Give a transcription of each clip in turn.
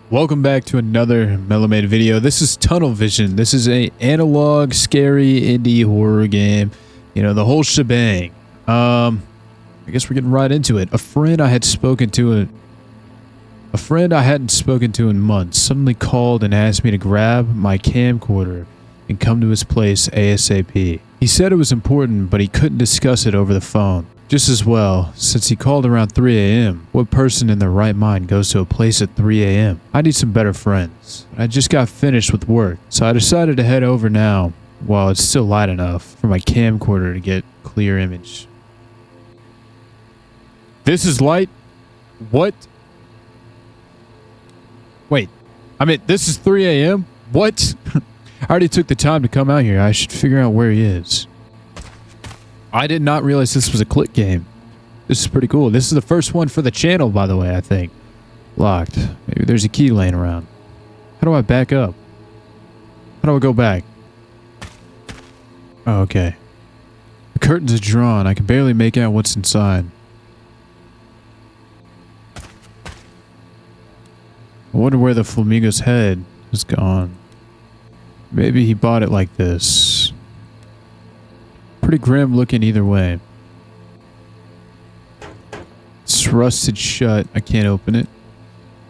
Welcome back to another Melomade video. This is Tunnel Vision. This is a analog, scary indie horror game. You know, the whole shebang. I guess we're getting right into it. A friend I hadn't spoken to in months suddenly called and asked me to grab my camcorder and come to his place ASAP. He said it was important, but he couldn't discuss it over the phone. Just as well, since he called around 3 a.m. What person in their right mind goes to a place at 3 a.m.? I need some better friends. I just got finished with work, so I decided to head over now while it's still light enough for my camcorder to get clear image. This is light? What? Wait, this is 3 a.m.? What? I already took the time to come out here. I should figure out where he is. I did not realize this was a click game. This is pretty cool. This is the first one for the channel, by the way, I think. Locked. Maybe there's a key laying around. How do I back up? How do I go back? Oh, okay. The curtains are drawn. I can barely make out what's inside. I wonder where the flamingo's head is gone. Maybe he bought it like this. Pretty grim looking either way. It's rusted shut. I can't open it.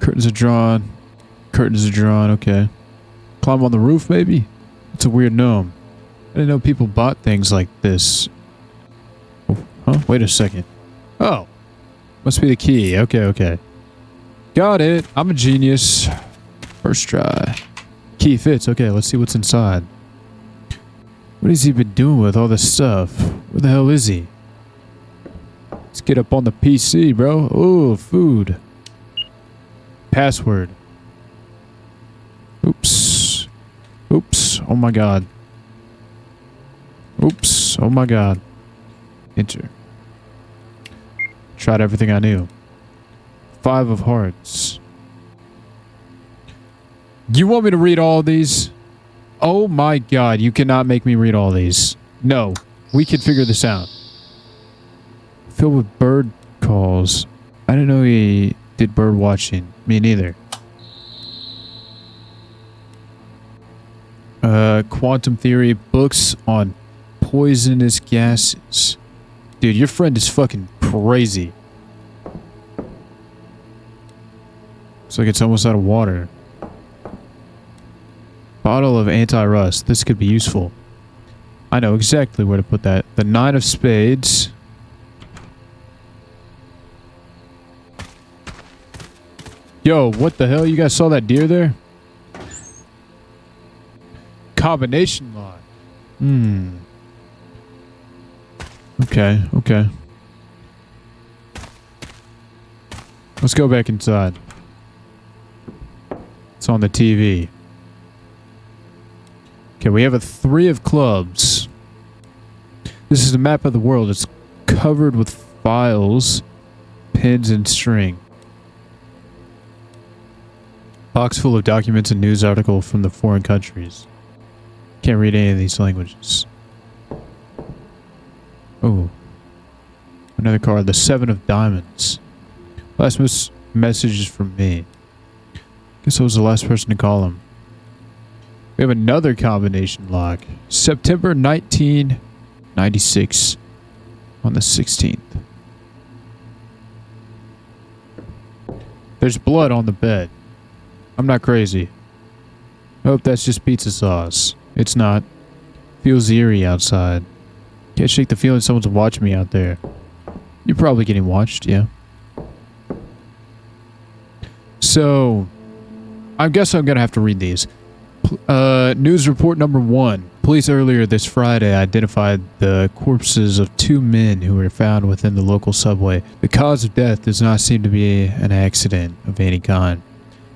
Curtains are drawn. Curtains are drawn. Okay. Climb on the roof maybe? It's a weird gnome. I didn't know people bought things like this. Oh, huh? Wait a second. Oh. Must be the key. Okay. Got it. I'm a genius. First try. Key fits. Okay, let's see what's inside. What has he been doing with all this stuff? Where the hell is he? Let's get up on the PC, bro. Oh, food. Password. Oops. Oops. Oh my god. Oops. Oh my god. Enter. Tried everything I knew. 5 of hearts. You want me to read all these? Oh my god, you cannot make me read all these. No, we can figure this out. Filled with bird calls. I didn't know he did bird watching. Me neither. Quantum theory, books on poisonous gases. Dude, your friend is fucking crazy. Looks like it's almost out of water. Bottle of anti-rust. This could be useful. I know exactly where to put that. The 9 of spades. Yo, what the hell? You guys saw that deer there? Combination lock. Okay. Let's go back inside. It's on the TV. Okay, we have a 3 of clubs. This is a map of the world. It's covered with files, pins, and string. Box full of documents and news articles from the foreign countries. Can't read any of these languages. Oh. Another card. The 7 of diamonds. Last message is from me. Guess I was the last person to call him. We have another combination lock. September 1996 on the 16th. There's blood on the bed. I'm not crazy. I hope that's just pizza sauce. It's not. Feels eerie outside. Can't shake the feeling someone's watching me out there. You're probably getting watched, yeah. So, I guess I'm gonna have to read these. News report number 1. Police earlier this Friday identified the corpses of 2 men who were found within the local subway. The cause of death does not seem to be an accident of any kind,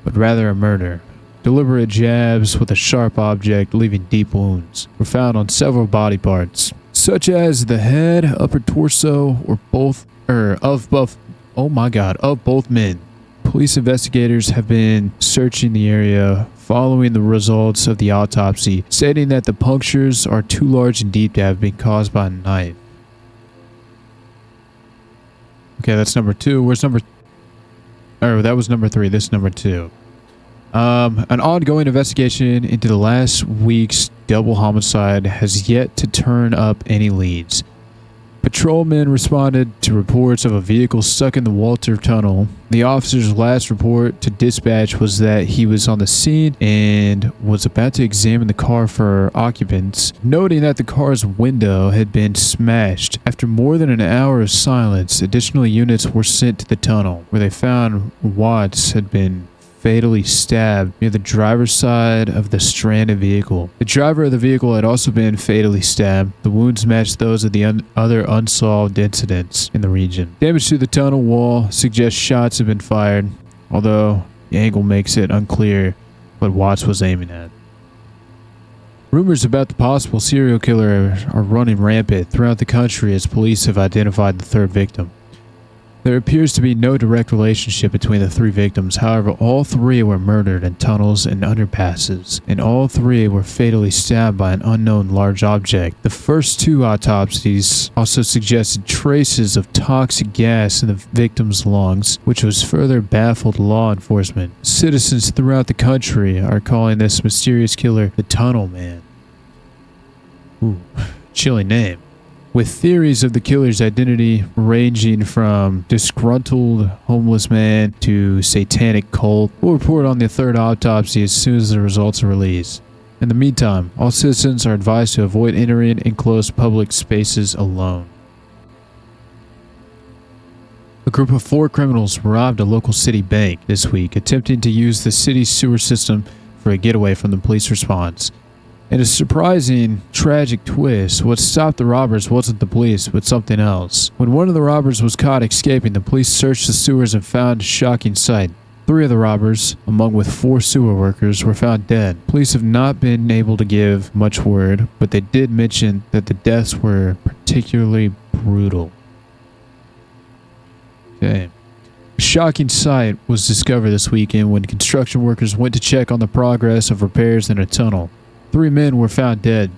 but rather a murder. Deliberate jabs with a sharp object leaving deep wounds were found on several body parts, such as the head, upper torso, or both men. Police investigators have been searching the area following the results of the autopsy, stating that the punctures are too large and deep to have been caused by a knife. Okay, that's number 2. Where's number... Oh, that was number 3. This is number 2. An ongoing investigation into the last week's double homicide has yet to turn up any leads. Patrolmen responded to reports of a vehicle stuck in the Walter Tunnel. The officer's last report to dispatch was that he was on the scene and was about to examine the car for occupants, noting that the car's window had been smashed. After more than an hour of silence, additional units were sent to the tunnel, where they found Watts had been fatally stabbed near the driver's side of the stranded vehicle. The driver of the vehicle had also been fatally stabbed. The wounds matched those of the other unsolved incidents in the region. Damage to the tunnel wall suggests shots have been fired, although the angle makes it unclear what Watts was aiming at. Rumors about the possible serial killer are running rampant throughout the country as police have identified the third victim. There appears to be no direct relationship between the three victims. However, all three were murdered in tunnels and underpasses, and all three were fatally stabbed by an unknown large object. The first two autopsies also suggested traces of toxic gas in the victims' lungs, which was further baffled law enforcement. Citizens throughout the country are calling this mysterious killer the Tunnel Man. Ooh, chilling name. With theories of the killer's identity ranging from disgruntled homeless man to satanic cult. We'll report on the third autopsy as soon as the results are released. In the meantime, all citizens are advised to avoid entering enclosed public spaces alone. A group of 4 criminals robbed a local city bank this week, attempting to use the city's sewer system for a getaway from the police response. In a surprising, tragic twist, what stopped the robbers wasn't the police, but something else. When one of the robbers was caught escaping, the police searched the sewers and found a shocking sight. 3 of the robbers, along with 4 sewer workers, were found dead. Police have not been able to give much word, but they did mention that the deaths were particularly brutal. Okay. A shocking sight was discovered this weekend when construction workers went to check on the progress of repairs in a tunnel. 3 men were found dead,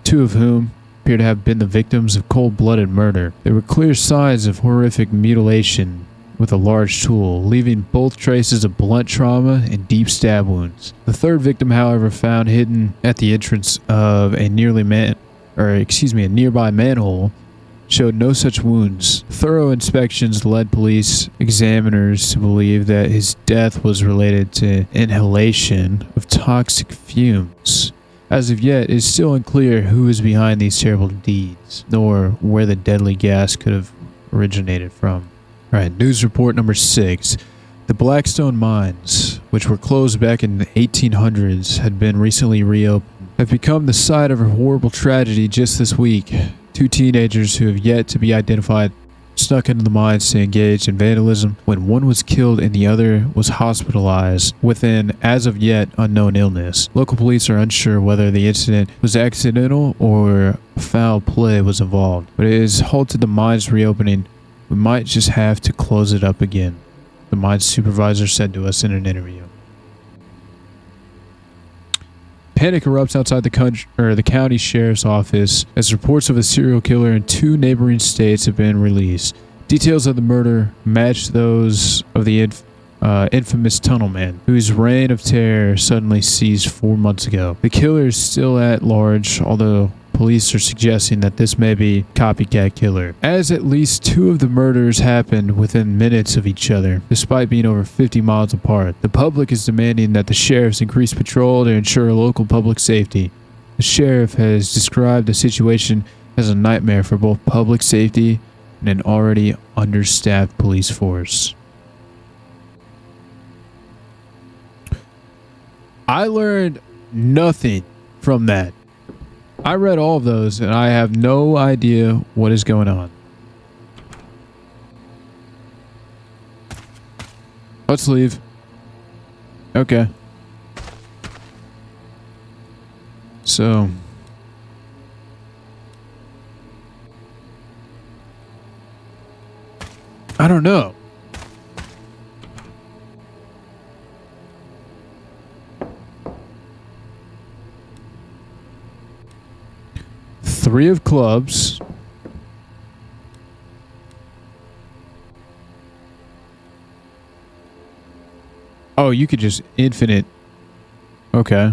2 of whom appear to have been the victims of cold-blooded murder. There were clear signs of horrific mutilation with a large tool, leaving both traces of blunt trauma and deep stab wounds. The third victim, however, found hidden at the entrance of a nearby manhole, showed no such wounds. Thorough inspections led police examiners to believe that his death was related to inhalation of toxic fumes. As of yet, it is still unclear who is behind these terrible deeds, nor where the deadly gas could have originated from. Alright, news report number 6. The Blackstone mines, which were closed back in the 1800s, had been recently reopened, have become the site of a horrible tragedy just this week. 2 teenagers who have yet to be identified snuck into the mines to engage in vandalism when one was killed and the other was hospitalized with an as of yet unknown illness. Local police are unsure whether the incident was accidental or foul play was involved, but it has halted the mines reopening. We might just have to close it up again, the mines supervisor said to us in an interview. Panic erupts outside the county sheriff's office as reports of a serial killer in 2 neighboring states have been released. Details of the murder match those of the infamous Tunnel Man, whose reign of terror suddenly ceased 4 months ago. The killer is still at large, although police are suggesting that this may be a copycat killer, as at least 2 of the murders happened within minutes of each other, despite being over 50 miles apart. The public is demanding that the sheriffs increase patrol to ensure local public safety. The sheriff has described the situation as a nightmare for both public safety and an already understaffed police force. I learned nothing from that. I read all of those and I have no idea what is going on. Let's leave. Okay. So. I don't know. Three of clubs. Oh, you could just infinite. Okay.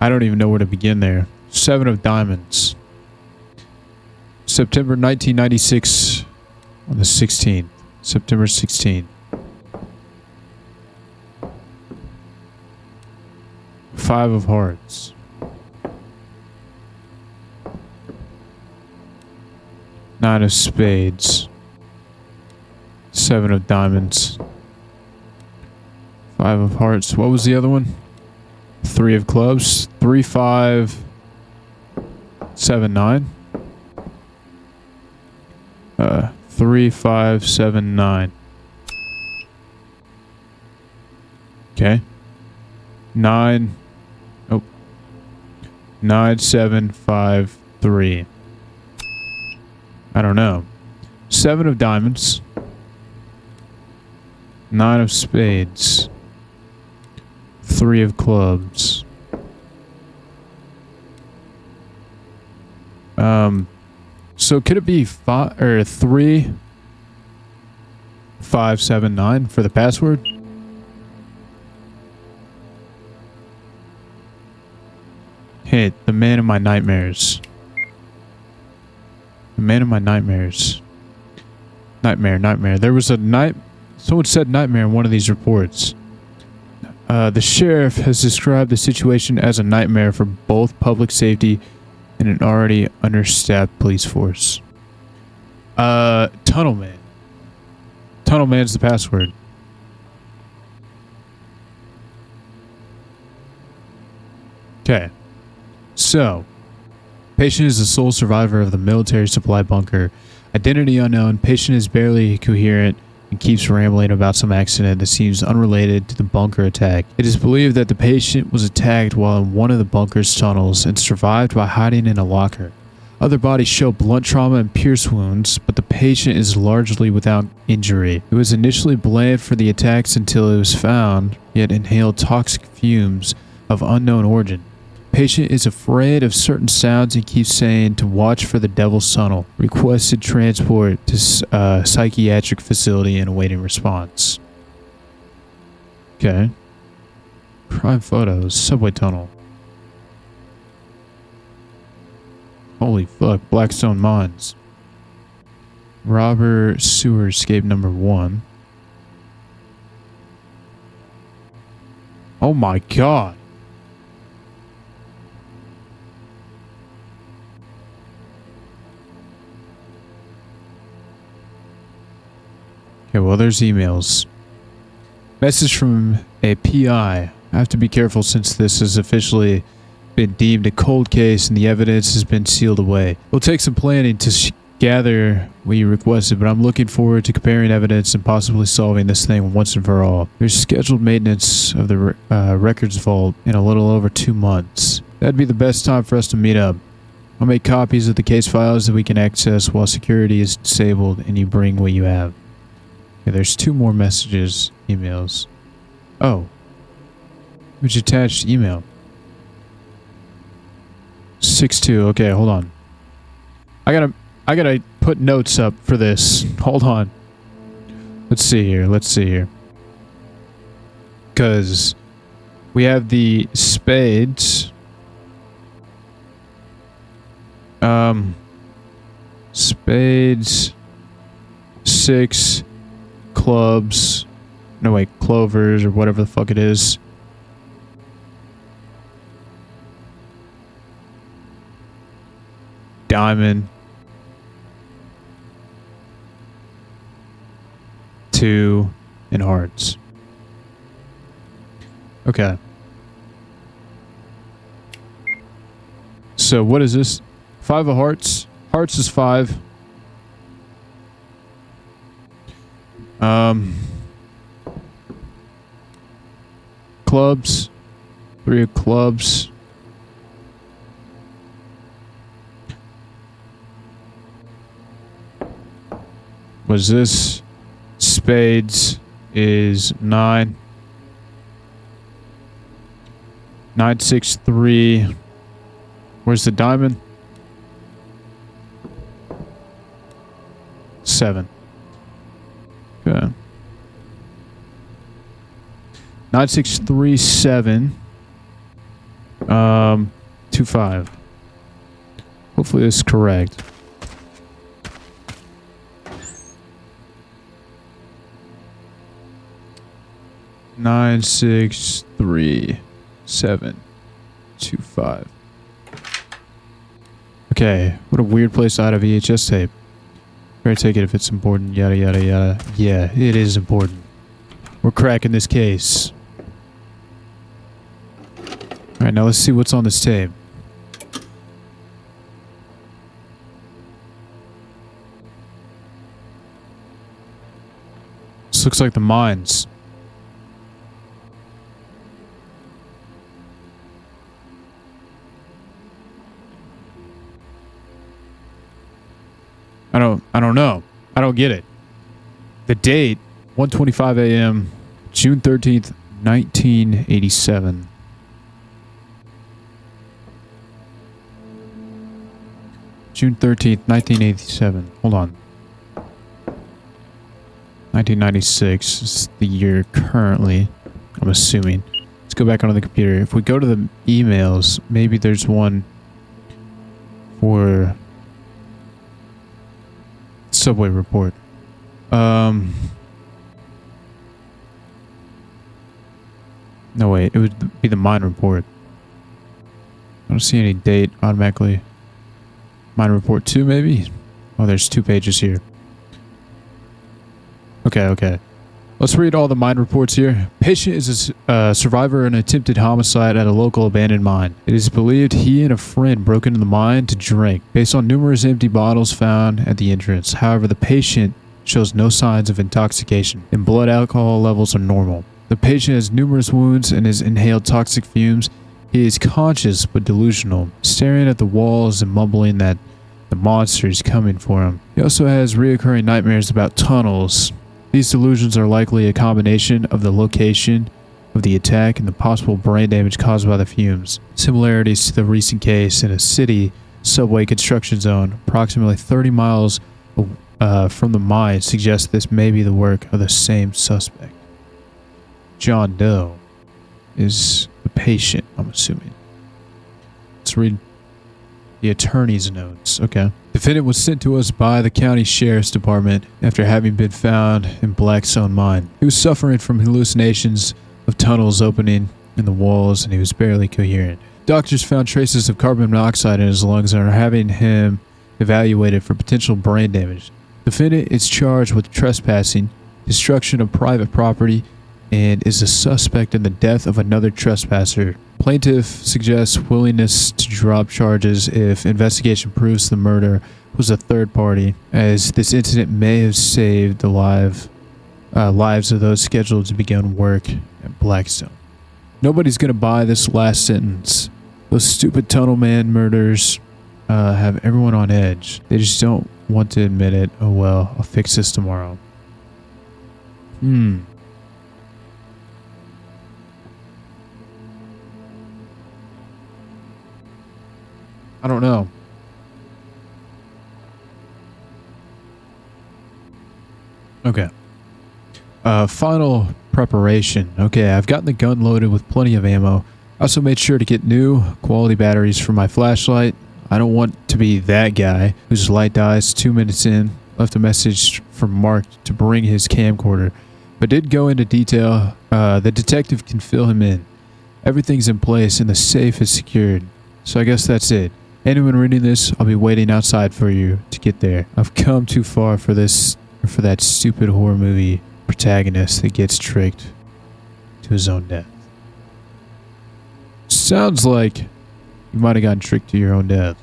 I don't even know where to begin there. 7 of diamonds. September 1996 on the 16th. September 16th. 5 of hearts. 9 of spades. 7 of diamonds. 5 of hearts. What was the other one? 3 of clubs. 3, 5, 7, 9. 3, 5, 7, 9. Okay. 9. Oh. 9, 7, 5, 3. I don't know. 7 of diamonds. 9 of spades. 3 of clubs. So could it be 5 or 3, 5, 7, 9 for the password? Hit the man of my nightmares. The man of my nightmares. Nightmare. There was a someone said nightmare in one of these reports. The sheriff has described the situation as a nightmare for both public safety and an already understaffed police force. Tunnel Man. Tunnel Man's the password. Okay. So, patient is the sole survivor of the military supply bunker. Identity unknown. Patient is barely coherent and keeps rambling about some accident that seems unrelated to the bunker attack. It is believed that the patient was attacked while in one of the bunker's tunnels and survived by hiding in a locker. Other bodies show blunt trauma and pierce wounds, but the patient is largely without injury. It was initially blamed for the attacks until it was found, yet inhaled toxic fumes of unknown origin. Patient is afraid of certain sounds and keeps saying to watch for the devil's tunnel. Requested transport to psychiatric facility and awaiting response. Okay. Crime photos. Subway tunnel. Holy fuck. Blackstone Mines. Robber sewer escape number 1. Oh my god. Okay, well, there's emails. Message from a PI. I have to be careful since this has officially been deemed a cold case and the evidence has been sealed away. It'll take some planning to gather what you requested, but I'm looking forward to comparing evidence and possibly solving this thing once and for all. There's scheduled maintenance of the records vault in a little over 2 months. That'd be the best time for us to meet up. I'll make copies of the case files that we can access while security is disabled and you bring what you have. Okay, there's 2 more messages, emails. Oh. Which attached email? 6-2. Okay, hold on. I gotta put notes up for this. Hold on. Let's see here. Because we have the spades. Spades. 6 clubs. No, wait, clovers or whatever the fuck it is. Diamond. 2 and hearts. Okay. So what is this? 5 of hearts. Hearts is 5. Clubs. 3 of clubs. Was this? Spades is 9. 9, 6, 3. Where's the diamond? 7. Okay. 9637 25. Hopefully this is correct. Nine six three seven 25. Okay, what a weird place to hide a VHS tape. Better take it if it's important, yada yada yada. Yeah, it is important. We're cracking this case. Alright, now let's see what's on this tape. This looks like the mines. I don't know. I don't get it. The date, 1:25 a.m., June 13th, 1987. June 13th, 1987. Hold on. 1996 is the year currently, I'm assuming. Let's go back onto the computer. If we go to the emails, maybe there's one for subway report. No, wait. It would be the mine report. I don't see any date automatically. Mine report 2, maybe? Oh, there's 2 pages here. Okay. Let's read all the mine reports here. Patient is a survivor of an attempted homicide at a local abandoned mine. It is believed he and a friend broke into the mine to drink, based on numerous empty bottles found at the entrance. However, the patient shows no signs of intoxication, and blood alcohol levels are normal. The patient has numerous wounds and has inhaled toxic fumes. He is conscious but delusional, staring at the walls and mumbling that the monster is coming for him. He also has reoccurring nightmares about tunnels. These delusions are likely a combination of the location of the attack and the possible brain damage caused by the fumes. Similarities to the recent case in a city subway construction zone approximately 30 miles from the mine suggest this may be the work of the same suspect. John Doe is the patient, I'm assuming. Let's read the attorney's notes. Okay. Defendant was sent to us by the county sheriff's department after having been found in Blackstone mine. He was suffering from hallucinations of tunnels opening in the walls and he was barely coherent. Doctors found traces of carbon monoxide in his lungs and are having him evaluated for potential brain damage. Defendant is charged with trespassing, destruction of private property, and is a suspect in the death of another trespasser. Plaintiff suggests willingness to drop charges if investigation proves the murder was a third party, as this incident may have saved the lives of those scheduled to begin work at Blackstone. Nobody's gonna buy this last sentence. Those stupid tunnel man murders have everyone on edge. They just don't want to admit it. Oh well, I'll fix this tomorrow. I don't know. Okay. Final preparation. Okay, I've gotten the gun loaded with plenty of ammo. I also made sure to get new quality batteries for my flashlight. I don't want to be that guy whose light dies 2 minutes in. Left a message from Mark to bring his camcorder, but did go into detail. The detective can fill him in. Everything's in place and the safe is secured. So I guess that's it. Anyone reading this, I'll be waiting outside for you to get there. I've come too far for this, or for that stupid horror movie protagonist that gets tricked to his own death. Sounds like you might have gotten tricked to your own death.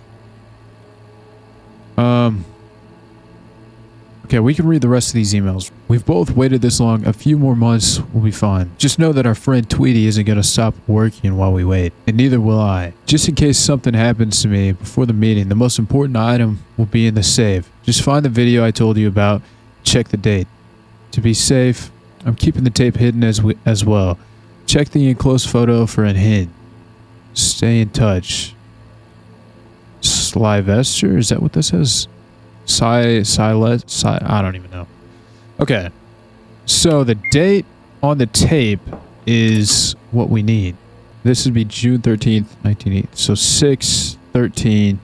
Okay, we can read the rest of these emails. We've both waited this long. A few more months will be fine. Just know that our friend Tweety isn't going to stop working while we wait. And neither will I. Just in case something happens to me before the meeting, the most important item will be in the safe. Just find the video I told you about. Check the date. To be safe, I'm keeping the tape hidden as well. Check the enclosed photo for a hint. Stay in touch. Sylvester? Is that what this is? I don't even know. Okay. So the date on the tape is what we need. This would be June 13th, 1980. So 6/13,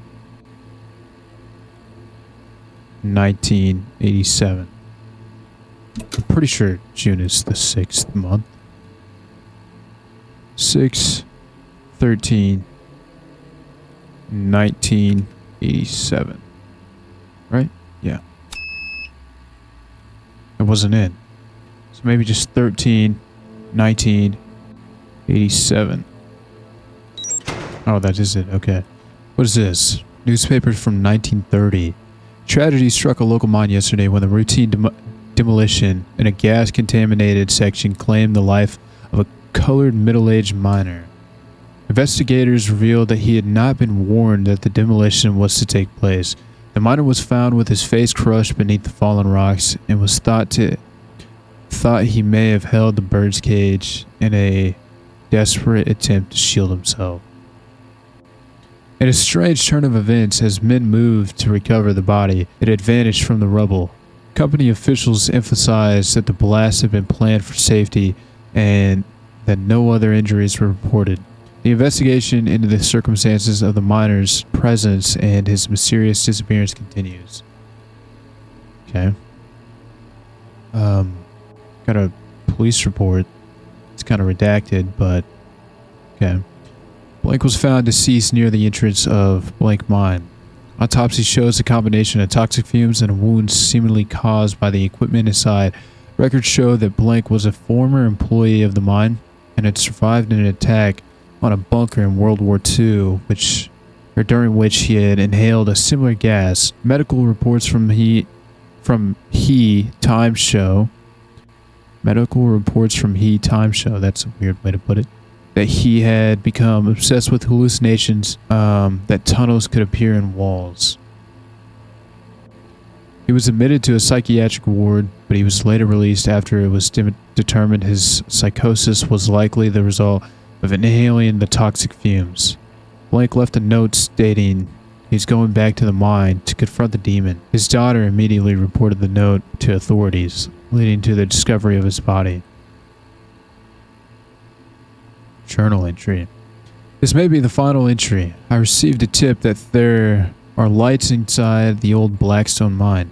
1987. I'm pretty sure June is the 6th month. 6/13, 1987. Right? Yeah. It wasn't in. So maybe just 13, 1987. Oh, that is it. Okay. What is this? Newspaper from 1930. Tragedy struck a local mine yesterday when the routine demolition in a gas-contaminated section claimed the life of a colored middle-aged miner. Investigators revealed that he had not been warned that the demolition was to take place. The miner was found with his face crushed beneath the fallen rocks and was thought he may have held the bird's cage in a desperate attempt to shield himself. In a strange turn of events, as men moved to recover the body, it had vanished from the rubble. Company officials emphasized that the blast had been planned for safety and that no other injuries were reported. The investigation into the circumstances of the miner's presence and his mysterious disappearance continues. Okay. Got a police report. It's kind of redacted, but okay. Blank was found deceased near the entrance of Blank Mine. Autopsy shows a combination of toxic fumes and wounds seemingly caused by the equipment inside. Records show that Blank was a former employee of the mine and had survived an attack on a bunker in World War II, during which he had inhaled a similar gas. Medical reports from Time show. That's a weird way to put it. That he had become obsessed with hallucinations, that tunnels could appear in walls. He was admitted to a psychiatric ward, but he was later released after it was determined his psychosis was likely the result of inhaling the toxic fumes. Blank left a note stating he's going back to the mine to confront the demon. His daughter immediately reported the note to authorities, leading to the discovery of his body. Journal entry. This may be the final entry. I received a tip that there are lights inside the old Blackstone mine.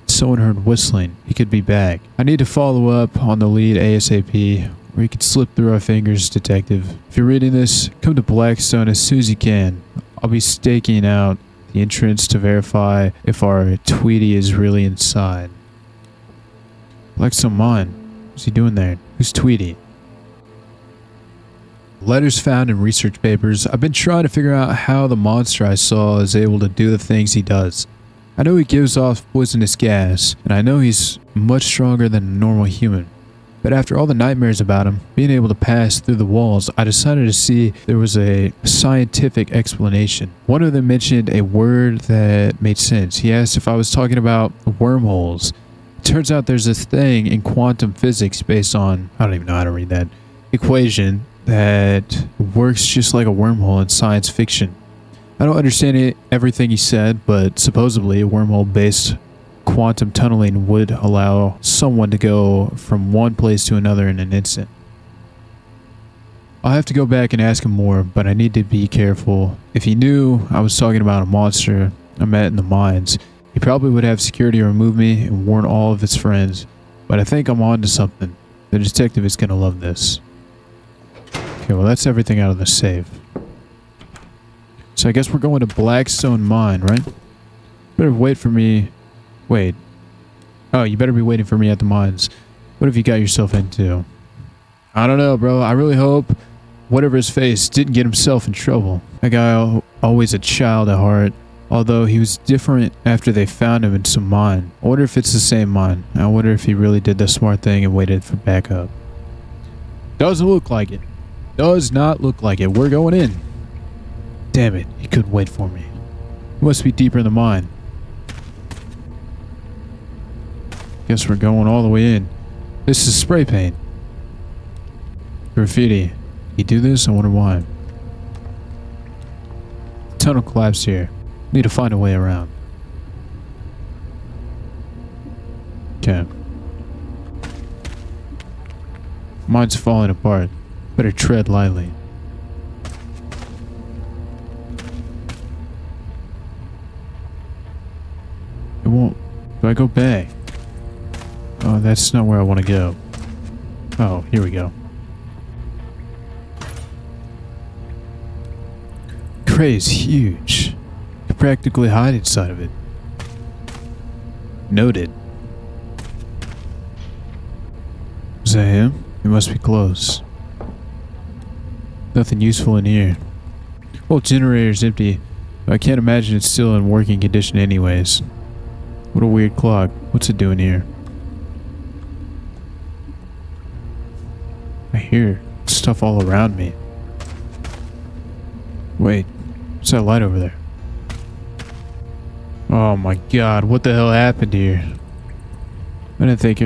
Someone heard whistling. He could be back. I need to follow up on the lead ASAP, or he could slip through our fingers, detective. If you're reading this, come to Blackstone as soon as you can. I'll be staking out the entrance to verify if our Tweety is really inside. Blackstone mine. What's he doing there? Who's Tweety? Letters found in research papers. I've been trying to figure out how the monster I saw is able to do the things he does. I know he gives off poisonous gas, and I know he's much stronger than a normal human. But after all the nightmares about him being able to pass through the walls, I decided to see if there was a scientific explanation. One of them mentioned a word that made sense. He asked if I was talking about wormholes. It turns out there's this thing in quantum physics based on, I don't even know how to read that, equation that works just like a wormhole in science fiction. I don't understand everything he said, but supposedly a wormhole-based quantum tunneling would allow someone to go from one place to another in an instant. I'll have to go back and ask him more, but I need to be careful. If he knew I was talking about a monster I met in the mines, he probably would have security remove me and warn all of his friends. But I think I'm on to something. The detective is going to love this. Okay, well that's everything out of the safe. So I guess we're going to Blackstone Mine, right? Better wait for me. Wait. Oh, you better be waiting for me at the mines. What have you got yourself into? I don't know, bro. I really hope whatever his face didn't get himself in trouble. That guy always a child at heart. Although he was different after they found him in some mine. I wonder if it's the same mine. I wonder if he really did the smart thing and waited for backup. Doesn't look like it. Does not look like it. We're going in. Damn it, he couldn't wait for me. He must be deeper in the mine. Guess we're going all the way in. This is spray paint. Graffiti. You do this? I wonder why. Tunnel collapsed here. Need to find a way around. Okay. Mine's falling apart. Better tread lightly. It won't. Do I go back? Oh, that's not where I want to go. Oh, here we go. Cray is huge. You could practically hide inside of it. Noted. Is that him? He must be close. Nothing useful in here. Well, generator's empty. I can't imagine it's still in working condition anyways. What a weird clock. What's it doing here? I hear stuff all around me. Wait, what's that light over there? Oh my god, what the hell happened here? I didn't think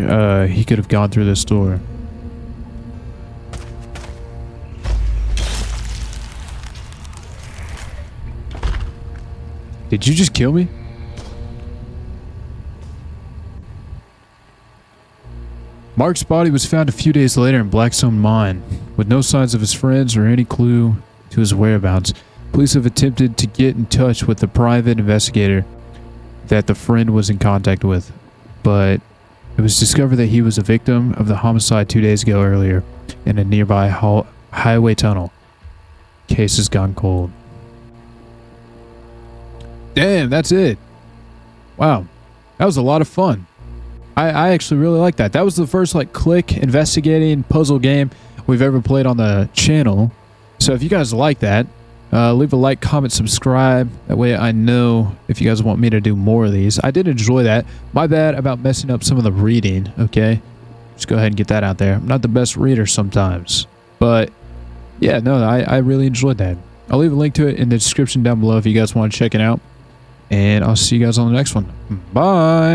he could have gone through this door. Did you just kill me? Mark's body was found a few days later in Blackstone Mine, with no signs of his friends or any clue to his whereabouts. Police have attempted to get in touch with the private investigator that the friend was in contact with, but it was discovered that he was a victim of the homicide 2 days ago earlier in a nearby highway tunnel. Case has gone cold. Damn, that's it. Wow, that was a lot of fun. I actually really like that. That was the first like click investigating puzzle game we've ever played on the channel. So if you guys like that, leave a like, comment, subscribe. That way I know if you guys want me to do more of these. I did enjoy that. My bad about messing up some of the reading, okay? Just go ahead and get that out there. I'm not the best reader sometimes. But yeah, no, I really enjoyed that. I'll leave a link to it in the description down below if you guys want to check it out. And I'll see you guys on the next one. Bye!